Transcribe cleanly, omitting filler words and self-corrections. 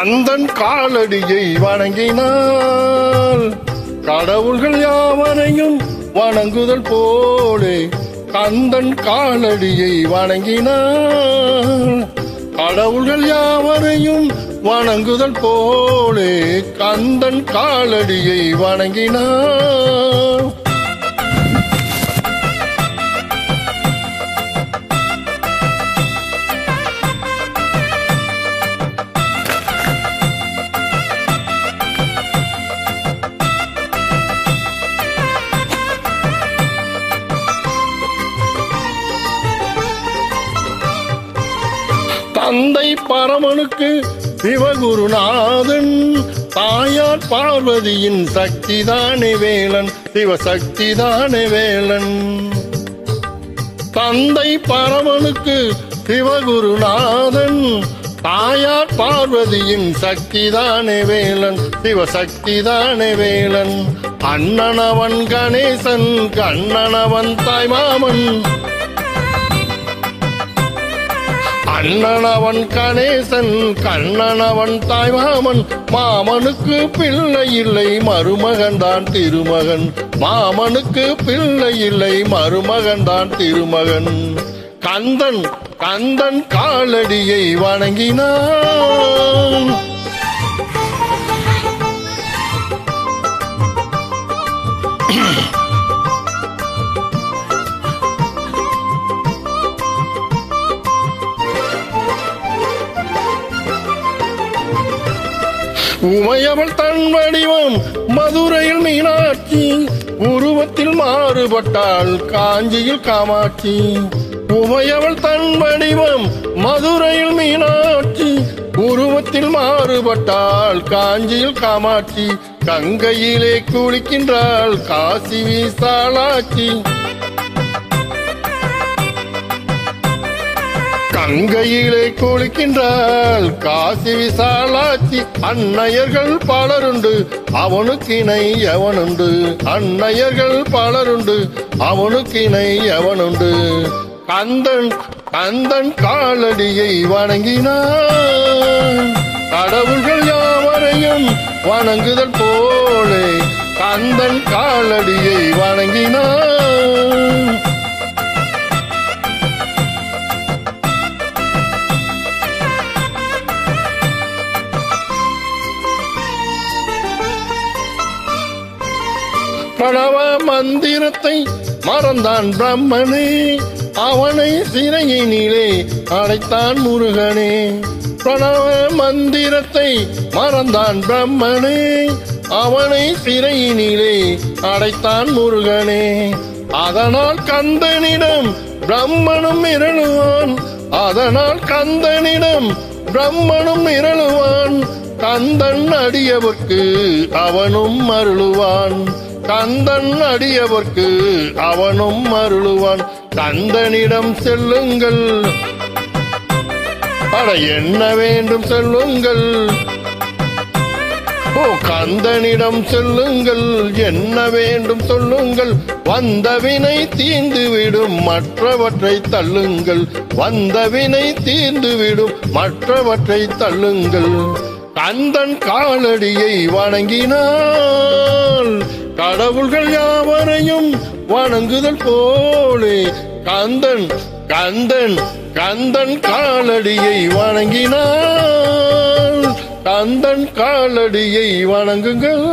கந்தன் காலடியை வணங்கினால் கடவுள்கள் யாவரையும் வணங்குதல் போலே கந்தன் காலடியை வணங்கினார் கடவுள்கள் யாவரையும் வணங்குதல் போலே கந்தன் காலடியை வணங்கினார். தந்தை பரமனுக்கு சிவகுருநாதன் தாயார் பார்வதியின் சக்திதானே வேலன் சிவசக்திதானே வேலன். தந்தை பரமனுக்கு சிவகுருநாதன் தாயார் பார்வதியின் சக்திதானே வேலன் சிவசக்திதானே வேலன். அண்ணனவன் கணேசன் கண்ணனவன் தாய்மாமன் அண்ணனவன் கணேசன் கண்ணனவன் தாய்மாமன். மாமனுக்கு பிள்ளை இல்லை மருமகன்தான் திருமகன் மாமனுக்கு பிள்ளை இல்லை மருமகன்தான் திருமகன். கந்தன் கந்தன் காலடியை வணங்கினான். உமையவள் தன் வடிவம் மதுரையில் மீனாட்சி உருவத்தில் மாறுபட்டாள் காஞ்சியில் காமாட்சி. உமையவள் தன் வடிவம் மதுரையில் மீனாட்சி உருவத்தில் மாறுபட்டாள் காஞ்சியில் காமாட்சி. கங்கையிலே குளிக்கின்றாள் காசி விசாலாட்சி கங்கையிலே குளிக்கின்றாள் காசி விசாலாட்சி. அன்னையர்கள் பலருண்டு அவனுக்கிணை எவனுண்டு அன்னையர்கள் பலருண்டு அவனுக்கிணை எவனுண்டு. கந்தன் கந்தன் காலடியை வணங்கினான் கடவுள்கள் யாவரையும் வணங்குதல் போலே கந்தன் காலடியை வணங்கினான். பிரணவ மந்திரத்தை மறந்தான் பிரம்மனே அவனை சிறையினிலே அடைத்தான் முருகனே. பிரணவ மந்திரத்தை மறந்தான் பிரம்மனே அவனை சிறையினிலே அடைத்தான் முருகனே. அதனால் கந்தனிடம் பிரம்மனும் மிரளுவான் அதனால் கந்தனிடம் பிரம்மனும் மிரளுவான். கந்தன் அடியவர்க்கு அவனும் அருளுவான் கந்தன் அடியவர்க்கு அவனும் அருளுவான். கந்தனிடம் செல்லுங்கள் அட என்ன வேண்டும் சொல்லுங்கள் ஓ கந்தனிடம் செல்லுங்கள் என்ன வேண்டும் சொல்லுங்கள். வந்தவினை தீர்ந்துவிடும் மற்றவற்றை தள்ளுங்கள் வந்தவினை தீர்ந்துவிடும் மற்றவற்றை தள்ளுங்கள். கந்தன் காலடியை வணங்கினால் கடவுள்கள் யாவரையும் வணங்குதல் போலே கந்தன் கந்தன் கந்தன் காலடியை வணங்கினால் கந்தன் காலடியை வணங்குங்கள்.